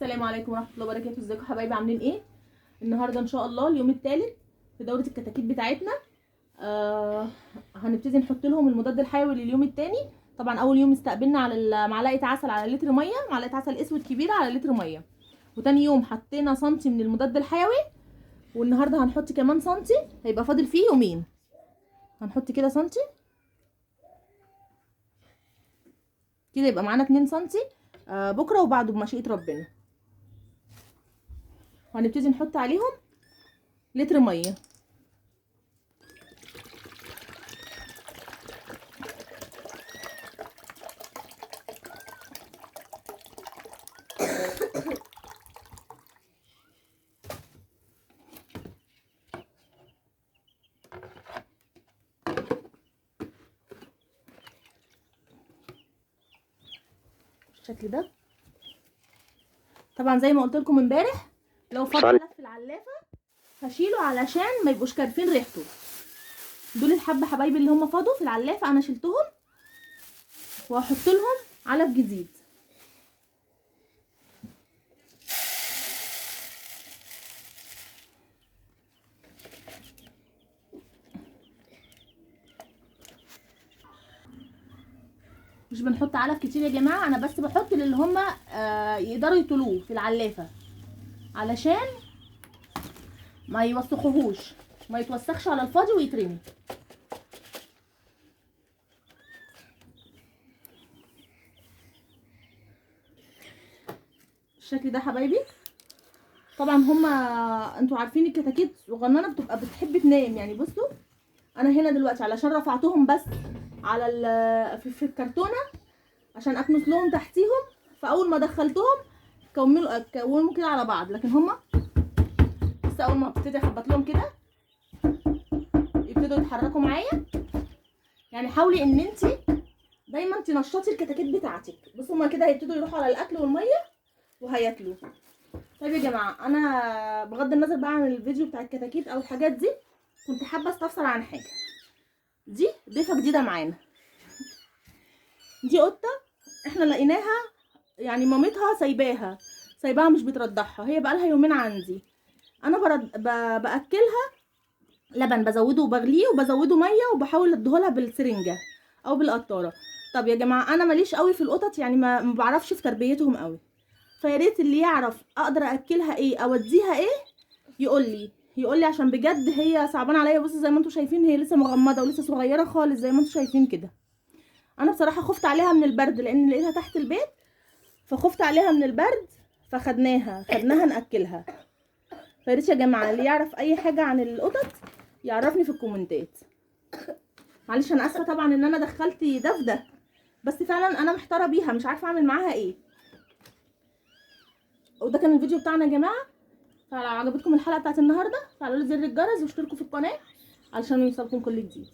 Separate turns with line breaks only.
السلام عليكم ورحمه الله وبركاته. ازيكم حبايبي؟ عاملين ايه؟ النهارده ان شاء الله اليوم الثالث في دوره الكتاكيت بتاعتنا. هنبتدي نحط لهم المضاد الحيوي لليوم الثاني. طبعا اول يوم استقبلنا على معلقه عسل على لتر ميه، معلقه عسل اسود كبيره على لتر ميه، وتاني يوم حطينا سنتي من المضاد الحيوي، والنهارده هنحط كمان سنتي، هيبقى فاضل فيه يومين. هنحط كده سنتي كده، يبقى معانا 2 سنتي بكره وبعده بمشيئه ربنا. وهنبتدي نحط عليهم لتر ميه. بالشكل ده. طبعا زي ما قلت لكم امبارح، لو فضل في العلافه هشيله علشان ما يبقوش كارفين ريحته. دول الحبه حبايبي اللي هم فاضوا في العلافه انا شلتهم وهحط لهم علف جديد. مش بنحط علف كتير يا جماعه، انا بس بحط اللي هم يقدروا يطلوه في العلافه علشان ما يوسخوهوش، ما يتوسخش على الفاضي ويترمي. بالشكل ده حبايبي. طبعا هما انتوا عارفين الكتاكيت صغننه بتبقى بتحب تنام، يعني بصوا انا هنا دلوقتي علشان رفعتهم بس على في الكرتونه عشان اكنس لهم تحتيهم، فاول ما دخلتهم كونوا كده على بعض، لكن هما بس اول ما ابتدي اخبط لهم كده يبتدوا يتحركوا معايا. يعني حاولي ان انت دايما تنشطي الكتاكيت بتاعتك. بصوا هما كده هيبتدوا يروحوا على الاكل والميه وهياكلوا. طيب يا جماعه، انا بغض النظر بقى عن الفيديو بتاع الكتاكيت او الحاجات دي، كنت حابه استفسر عن حاجه. دي ضيفه جديده معانا. دي قطه احنا لقيناها، يعني مامتها سايباها مش بترضعها، هي بقالها يومين عندي. انا باكلها لبن، بزوده وبغليه وبزوده ميه وبحاول اديهولها بالسرنجه او بالقطاره. طب يا جماعه انا ماليش قوي في القطط، يعني ما بعرفش في تربيتهم قوي، فيا ريت اللي يعرف اقدر اكلها ايه اوديها ايه يقول لي عشان بجد هي صعبانه عليا. بصوا زي ما انتم شايفين هي لسه مغمضه ولسه صغيره خالص زي ما انتم شايفين كده. انا بصراحه خفت عليها من البرد لان لقيتها تحت البيت، فخفت عليها من البرد خدناها ناكلها. فيا ريت يا جماعه اللي يعرف اي حاجه عن القطط يعرفني في الكومنتات. معلش انا اسفه طبعا ان انا دخلت ده في ده، بس فعلا انا محتاره بيها مش عارفه اعمل معاها ايه. وده كان الفيديو بتاعنا يا جماعه. فلو عجبتكم الحلقه بتاعت النهارده فعلوا زر الجرس واشتركوا في القناه علشان يوصلكم كل جديد.